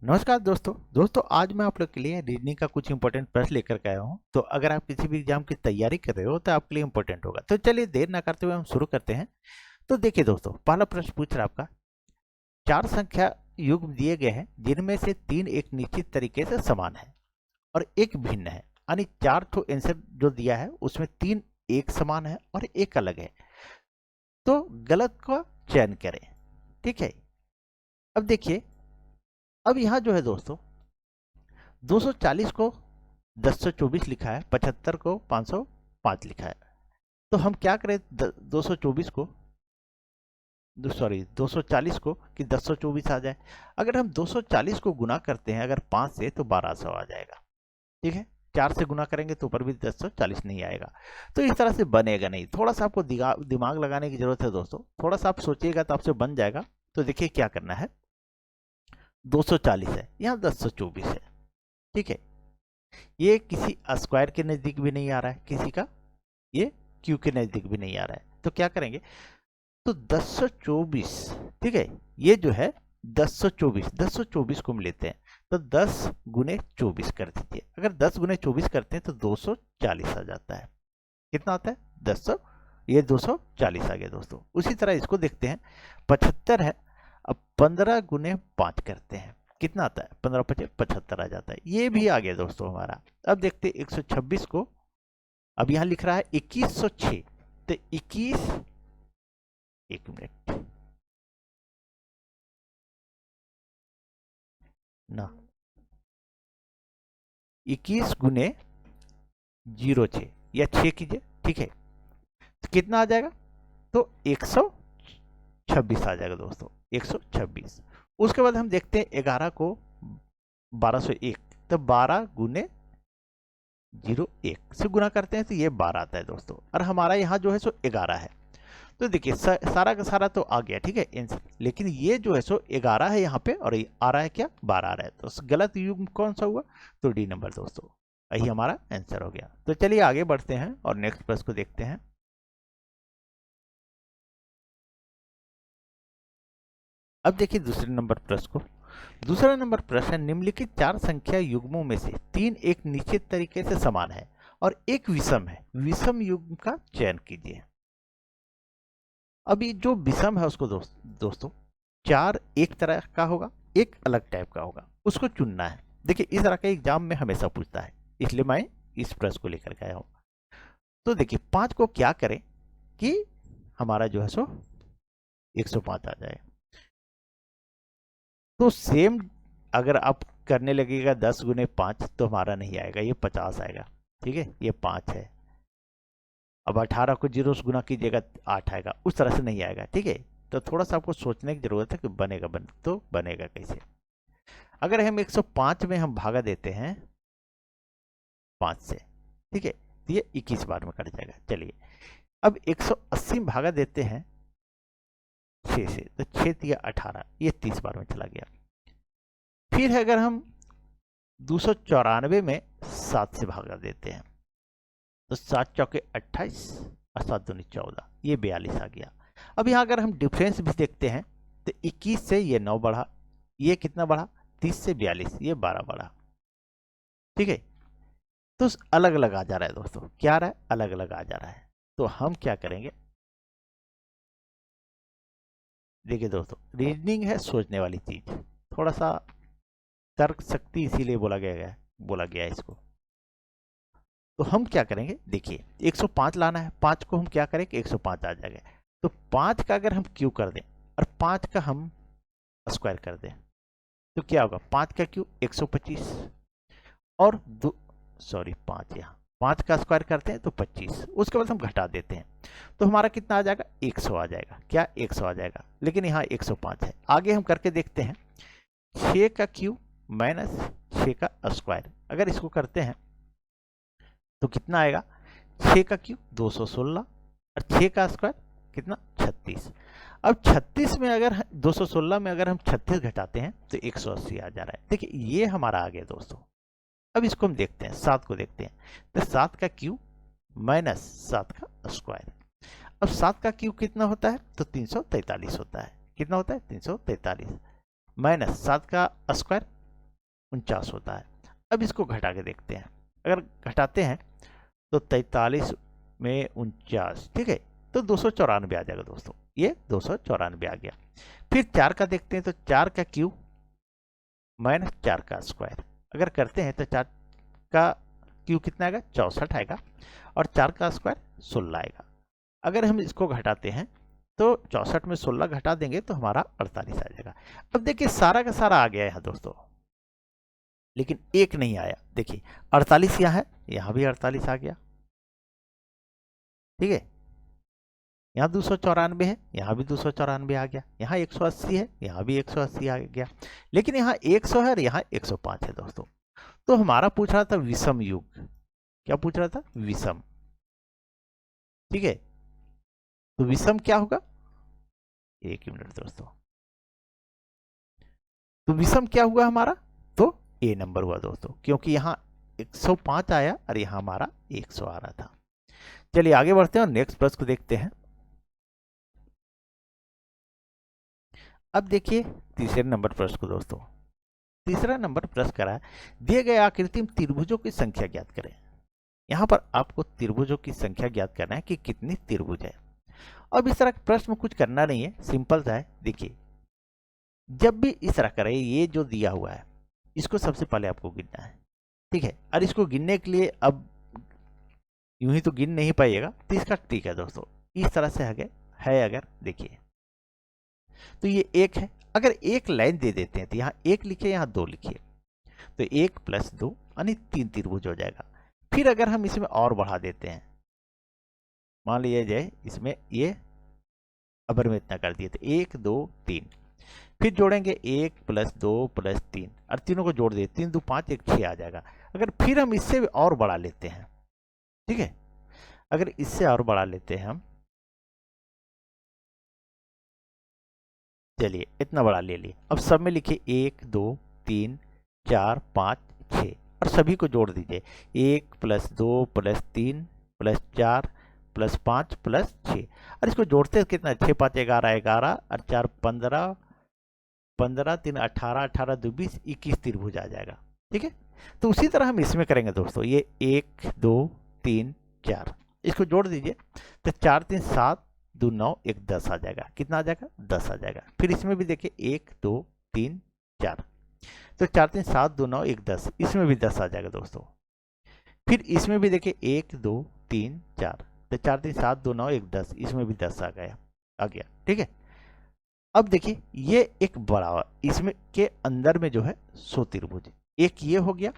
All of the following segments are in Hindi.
नमस्कार दोस्तों आज मैं आप लोग के लिए रीजनिंग का कुछ इंपॉर्टेंट प्रश्न लेकर के आया हूँ। तो अगर आप किसी भी एग्जाम की तैयारी कर रहे हो तो आपके लिए इंपॉर्टेंट होगा। तो चलिए देर ना करते हुए हम शुरू करते हैं। तो देखिए दोस्तों, पहला प्रश्न पूछ रहा है आपका, चार संख्या युग्म दिए गए हैं जिनमें से तीन एक निश्चित तरीके से समान है और एक भिन्न है। यानी चार ठो आंसर जो दिया है उसमें तीन एक समान है और एक अलग है। तो गलत का चयन करें। ठीक है, अब देखिए, अब यहाँ जो है दोस्तों 240 को 1024 लिखा है, 75 को 505 लिखा है। तो हम क्या करें, 224 को 240 को कि 1024 आ जाए। अगर हम 240 को गुना करते हैं अगर 5 से तो 1200 आ जाएगा। ठीक है, 4 से गुना करेंगे तो ऊपर भी 1040 नहीं आएगा। तो इस तरह से बनेगा नहीं, थोड़ा सा आपको दिमाग लगाने की जरूरत है दोस्तों। थोड़ा सा आप सोचिएगा तो आपसे बन जाएगा। तो देखिए क्या करना है, 240 है, यहाँ 1024 है। ठीक है, ये किसी स्क्वायर के नजदीक भी नहीं आ रहा है, किसी का ये क्यू के नजदीक भी नहीं आ रहा है। तो क्या करेंगे, तो 1024, ठीक है, ये जो है 1024 को हम लेते हैं तो 10 गुने 24 कर दीजिए। अगर 10 गुने 24 करते हैं तो 240 आ जाता है। कितना आता है, 200, ये 240 आ गया दोस्तों। उसी तरह इसको देखते हैं, 75 है, अब 15 गुने 5 करते हैं, कितना आता है, 15 5 75 आ जाता है। ये भी आ गया दोस्तों हमारा। अब देखते हैं 126 को, अब यहां लिख रहा है 2106, तो 21, एक मिनट ना, 21 गुने 06 या 6 कीजिए। ठीक है, तो कितना आ जाएगा, तो 126 आ जाएगा दोस्तों, 126। उसके बाद हम देखते हैं 11 को 1201, तो 12 गुने 01 से गुना करते हैं तो ये 12 आता है दोस्तों। और हमारा यहाँ जो है सो 11 है। तो देखिए सारा का सारा तो आ गया, ठीक है आंसर, लेकिन ये जो है सो 11 है यहाँ पे और ये आ रहा है क्या, 12 आ रहा है। तो गलत युग्म कौन सा हुआ, तो डी नंबर दोस्तों, यही हमारा आंसर हो गया। तो चलिए आगे बढ़ते हैं और नेक्स्ट प्रश्न को देखते हैं। अब देखिए दूसरे नंबर प्रश्न को। दूसरा नंबर प्रश्न, निम्नलिखित चार संख्या युग्मों में से तीन एक निश्चित तरीके से समान है और एक विषम है, विषम युग्म का चयन कीजिए। अभी जो विषम है उसको दोस्तों चार एक तरह का होगा, एक अलग टाइप का होगा, उसको चुनना है। देखिए इस तरह का एग्जाम में हमेशा पूछता है, इसलिए मैं इस प्रश्न को लेकर के आया हूं। तो देखिए 5 को क्या करें कि हमारा जो है सो 105 आ जाए। तो सेम अगर आप करने लगेगा 10 गुने 5 तो हमारा नहीं आएगा, ये 50 आएगा। ठीक है, ये 5 है। अब 18 को 0 से गुना कीजिएगा 8 आएगा, उस तरह से नहीं आएगा। ठीक है, तो थोड़ा सा आपको सोचने की जरूरत है कि बनेगा कैसे। अगर हम 105 में हम भागा देते हैं 5 से, ठीक है, तो ये 21 बार में कट जाएगा। चलिए अब 180 में भागा देते हैं 6 से, तो 6 दिया 18, ये 30 बार में चला गया। फिर अगर हम 294 में 7 से भागा देते हैं तो 7 चौके 28 और 7 दूनी 14, ये 42 आ गया। अब यहाँ अगर हम डिफरेंस भी देखते हैं तो 21 से ये 9 बढ़ा, ये कितना बढ़ा, 30 से 42, ये 12 बढ़ा। ठीक है, तो अलग अलग आ जा रहा है दोस्तों, क्या आ रहा है, अलग अलग आ जा रहा है। तो हम क्या करेंगे, देखिए दोस्तों रीजनिंग है सोचने वाली चीज, थोड़ा सा तर्क शक्ति इसीलिए बोला गया है इसको। तो हम क्या करेंगे, देखिए 105 लाना है, 5 को हम क्या करें कि 105 आ जाएगा। तो 5 का अगर हम क्यू कर दें और 5 का हम स्क्वायर कर दें तो क्या होगा, 5 का क्यू 125 और 5 यहाँ 5 का स्क्वायर करते हैं तो 25, उसके बाद हम घटा देते हैं तो हमारा कितना आ जाएगा, 100 आ जाएगा। क्या 100 आ जाएगा, लेकिन यहाँ 105 है। आगे हम करके देखते हैं, 6 का क्यू माइनस 6 का स्क्वायर, अगर इसको करते हैं तो कितना आएगा, 6 का क्यू 216 और 6 का स्क्वायर कितना 36। अब 36 में अगर 216 में अगर हम 36 घटाते हैं तो 180 आ जा रहा है। देखिए ये हमारा आ गया दोस्तों। अब इसको हम देखते हैं, 7 को देखते हैं, तो 7 का क्यू माइनस 7 का स्क्वायर। अब 7 का क्यू कितना होता है, तो 343 होता है। कितना होता है, 343 माइनस 7 का स्क्वायर 49 होता है। अब इसको घटा के देखते हैं, अगर घटाते हैं तो 43 में 49, ठीक है, तो 294 आ जाएगा दोस्तों, ये 294 आ गया। फिर 4 का देखते हैं, तो 4 का क्यूब माइनस 4 का स्क्वायर, अगर करते हैं तो 4 का क्यूब कितना आएगा, 64 आएगा, और 4 का स्क्वायर 16 आएगा। अगर हम इसको घटाते हैं तो 64 में 16 घटा देंगे तो हमारा 48 आ जाएगा। अब देखिए सारा का सारा आ गया यहाँ दोस्तों, लेकिन एक नहीं आया। देखिए 48 यहाँ है, यहाँ भी 48 आ गया, ठीक है, यहाँ 294 है, यहाँ भी 294 आ गया, यहाँ 180 है, यहाँ भी 180 आ गया, लेकिन यहाँ 100 है और यहाँ 105 है दोस्तों। तो हमारा पूछ रहा था विषम युग, क्या पूछ रहा था, विषम, ठीक है। तो विषम क्या होगा, एक मिनट दोस्तों, तो विषम क्या हुआ हमारा, तो ए नंबर हुआ दोस्तों, क्योंकि यहाँ 105 आया और यहाँ हमारा 100 आ रहा था। चलिए आगे बढ़ते हैं और नेक्स्ट प्रश्न को देखते हैं। अब देखिए तीसरे नंबर प्रश्न को दोस्तों। तीसरा नंबर प्रश्न करा है, दिए गए आकृति में त्रिभुजों की संख्या ज्ञात करें। यहाँ पर आपको त्रिभुजों की संख्या ज्ञात करना है कि कितनी त्रिभुज है। अब इस तरह के प्रश्न में कुछ करना नहीं है, सिंपल सा है। देखिए जब भी इस तरह करें, ये जो दिया हुआ है इसको सबसे पहले आपको गिनना है, ठीक है, और इसको गिनने के लिए अब यूं ही तो गिन नहीं पाइएगा, तो इसका ट्रिक है दोस्तों, इस तरह से है अगर देखिए तो ये एक है, अगर एक लाइन दे देते हैं तो यहाँ एक लिखिए, यहाँ दो लिखिए, तो 1 + 2 यानी 3 त्रिभुज हो जाएगा। फिर अगर हम इसमें और बढ़ा देते हैं, मान लीजिए जाए इसमें ये अबर में इतना कर दिए, तो 1 2 3, फिर जोड़ेंगे 1 + 2 + 3 और तीनों को जोड़ दिए, 3 2 5 1 6 आ जाएगा। अगर फिर हम इससे और बढ़ा लेते हैं, ठीक है, अगर इससे और बढ़ा लेते हैं हम, चलिए इतना बड़ा ले लिए, अब सब में लिखिए 1 2 3 4 5 6 और सभी को जोड़ दीजिए, 1 + 2 + 3 + 4 + 5 + 6 और इसको जोड़ते कितना, 6 5 11 11 और 4 15 15 3 18 18 2 20 21 त्रिभुज आ जाएगा, ठीक है। तो उसी तरह हम इसमें करेंगे दोस्तों, ये 1 2 3 4 इसको जोड़ दीजिए, तो 4 3 7 2 9 1 10 आ जाएगा, कितना आ जाएगा, 10 आ जाएगा। फिर इसमें भी देखिए 1 2 3 4, तो 4 3 7 2 9 1 10, इसमें भी 10 आ जाएगा दोस्तों। फिर इसमें भी देखिए 1 2 3 4, तो 4 3 7 2 9 1 10, इसमें भी 10 आ गया, ठीक है। अब देखिए ये एक बड़ा, इसमें के अंदर में जो है 100 त्रिभुज, एक ये हो गया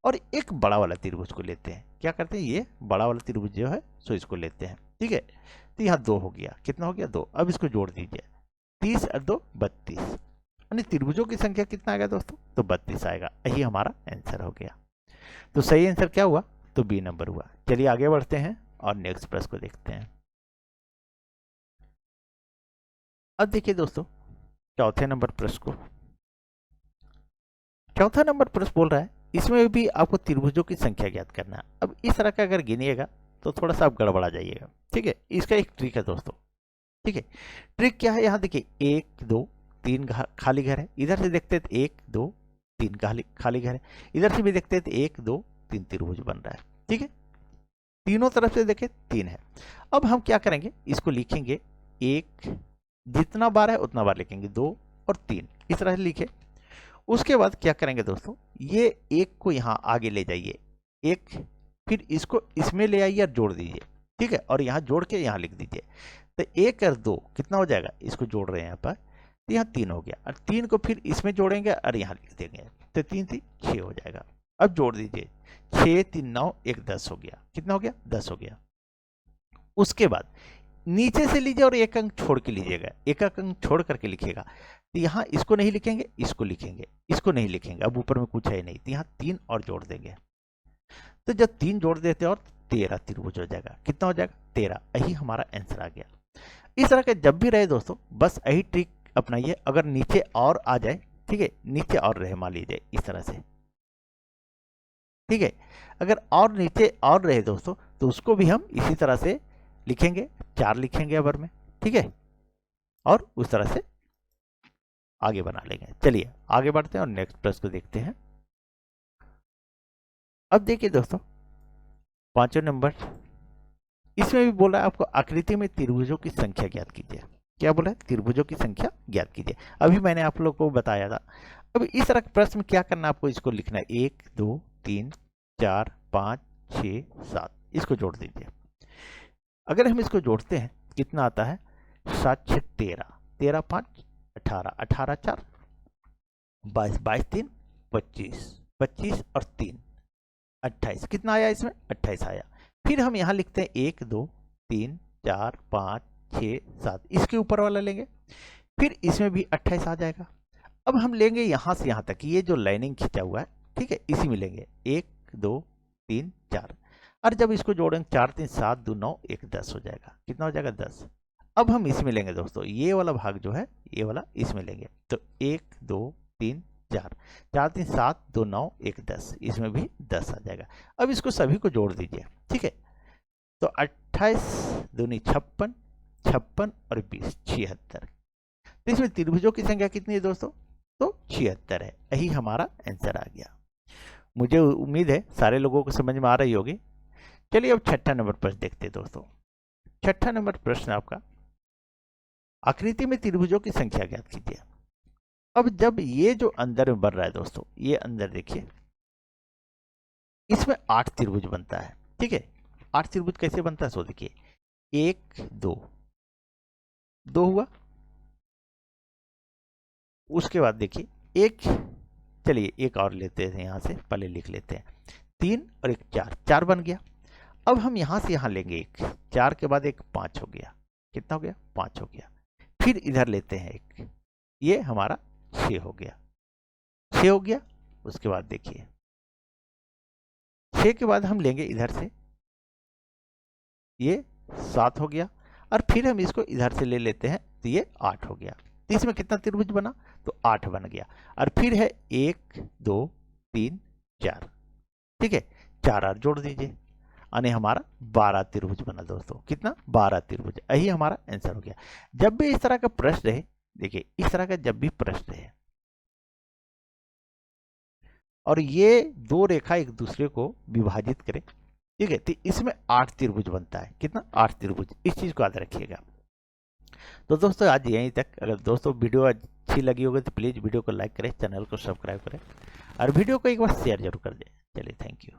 और एक बड़ा वाला त्रिभुज को लेते हैं, क्या करते हैं, ये बड़ा वाला त्रिभुज जो है सो इसको लेते हैं, ठीक है। तो यहाँ 2 हो गया, कितना हो गया, 2। अब इसको जोड़ दीजिए, 30 और 2 32, यानी त्रिभुजों की संख्या कितना आएगा दोस्तों, तो 32 आएगा। यही हमारा आंसर हो गया। तो सही आंसर क्या हुआ, तो बी नंबर हुआ। चलिए आगे बढ़ते हैं और नेक्स्ट प्रश्न को देखते हैं। अब देखिए दोस्तों चौथे नंबर प्रश्न को। चौथा नंबर प्रश्न बोल रहा है, इसमें भी आपको त्रिभुजों की संख्या ज्ञात करना है। अब इस तरह का अगर गिनिएगा तो थोड़ा सा आप गड़बड़ा जाइएगा, ठीक है। इसका एक ट्रिक है दोस्तों, ठीक है। ट्रिक क्या है, यहाँ देखिए 1 2 3 खाली घर है, इधर से देखते हैं 1 2 3 खाली घर है, इधर से भी देखते हैं 1 2 3 त्रिभुज बन रहा है, ठीक है। तीनों तरफ से देखें 3 है। अब हम क्या करेंगे, इसको लिखेंगे 1, जितना बार है उतना बार लिखेंगे, 2 और 3 इस तरह से लिखे। उसके बाद क्या करेंगे दोस्तों, ये 1 को यहाँ आगे ले जाइए, 1, फिर इसको इसमें ले आइए और जोड़ दीजिए, ठीक है, और यहाँ जोड़ के यहाँ लिख दीजिए। तो 1 और 2 कितना हो जाएगा, इसको जोड़ रहे हैं यहाँ पर, तो यहाँ 3 हो गया, और 3 को फिर इसमें जोड़ेंगे और यहाँ लिख देंगे, तो 3 3 6 हो जाएगा। अब जोड़ दीजिए, 6 3 9 1 10 हो गया, कितना हो गया, 10 हो गया। उसके बाद नीचे से लीजिए और एक अंक छोड़ के लीजिएगा, एक अंक छोड़ करके लिखिएगा। तो यहाँ इसको नहीं लिखेंगे, इसको लिखेंगे, इसको नहीं लिखेंगे, अब ऊपर में कुछ है नहीं, तो यहाँ 3 और जोड़ देंगे। तो जब 3 जोड़ देते हैं और 13 त्रिभुज हो जाएगा, कितना हो जाएगा, 13। यही हमारा आंसर आ गया। इस तरह के जब भी रहे दोस्तों, बस यही ट्रिक अपनाइए। अगर नीचे और आ जाए, ठीक है, नीचे और रहे, मान लीजिए इस तरह से, ठीक है, अगर और नीचे और रहे दोस्तों, तो उसको भी हम इसी तरह से लिखेंगे, 4 लिखेंगे अबर में, ठीक है, और उस तरह से आगे बना लेंगे। चलिए आगे बढ़ते हैं और नेक्स्ट प्रश्न को देखते हैं। अब देखिए दोस्तों, पांचवा नंबर, इसमें भी बोला है आपको आकृति में त्रिभुजों की संख्या ज्ञात कीजिए। क्या बोला है? त्रिभुजों की संख्या ज्ञात कीजिए। अभी मैंने आप लोग को बताया था। अब इस तरह का प्रश्न क्या करना है आपको, इसको लिखना है 1 2 3 4 5 6 7, इसको जोड़ दीजिए। अगर हम इसको जोड़ते हैं कितना आता है, 7 6 13, 13 5 18, 18 4 22, 22 3 25, 25 और 3 28, कितना आया इसमें? 28 आया। फिर हम यहाँ लिखते हैं 1 2 3 4 5 6 7, इसके ऊपर वाला लेंगे, फिर इसमें भी 28 आ जाएगा। अब हम लेंगे यहाँ से यहाँ तक, ये जो लाइनिंग खींचा हुआ है, ठीक है, इसी में लेंगे 1 2 3 4, और जब इसको जोड़ेंगे 4 3 7 2 9 1 10 हो जाएगा। कितना हो जाएगा? 10। अब हम इसमें लेंगे दोस्तों, ये वाला भाग जो है, ये वाला इसमें लेंगे, तो 1 2 3 4, 4 3 7 2 9 1 10, इसमें भी 10 आ जाएगा। अब इसको सभी को जोड़ दीजिए, ठीक है। तो 28 दूनी 56, 56 और 20 76। तो इसमें त्रिभुजों की संख्या कितनी है दोस्तों? तो 76 है। यही हमारा आंसर आ गया। मुझे उम्मीद है सारे लोगों को समझ में आ रही होगी। चलिए अब छठा नंबर प्रश्न देखते हैं दोस्तों। छठा नंबर प्रश्न आपका, आकृति में त्रिभुजों की संख्या ज्ञात कीजिए। अब जब ये जो अंदर में बन रहा है दोस्तों, ये अंदर देखिए, इसमें 8 त्रिभुज बनता है, ठीक है। 8 त्रिभुज कैसे बनता है सो देखिए, 1 2 2 हुआ, उसके बाद देखिए एक, चलिए एक और लेते हैं, यहां से पहले लिख लेते हैं, 3 और 1 4, 4 बन गया। अब हम यहां से यहां लेंगे एक, 4 के बाद एक 5 हो गया। कितना हो गया? 5 हो गया। फिर इधर लेते हैं एक, ये हमारा 6 हो गया, 6 हो गया। उसके बाद देखिए 6 के बाद हम लेंगे इधर से, ये 7 हो गया, और फिर हम इसको इधर से ले लेते हैं, तो ये 8 हो गया। तो इसमें कितना त्रिभुज बना? तो 8 बन गया। और फिर है 1 2 3 4, ठीक है, 4 और जोड़ दीजिए, यानी हमारा 12 त्रिभुज बना दोस्तों। कितना? 12 त्रिभुज। यही हमारा आंसर हो गया। जब भी इस तरह का प्रश्न रहे, देखिए इस तरह का जब भी प्रश्न रहे और ये दो रेखा एक दूसरे को विभाजित करें, ठीक है, तो इसमें 8 त्रिभुज बनता है। कितना? 8 त्रिभुज। इस चीज को याद रखिएगा। तो दोस्तों आज यहीं तक। अगर दोस्तों वीडियो अच्छी लगी होगी तो प्लीज़ वीडियो को लाइक करें, चैनल को सब्सक्राइब करें, और वीडियो को एक बार शेयर जरूर कर दें। चलिए, थैंक यू।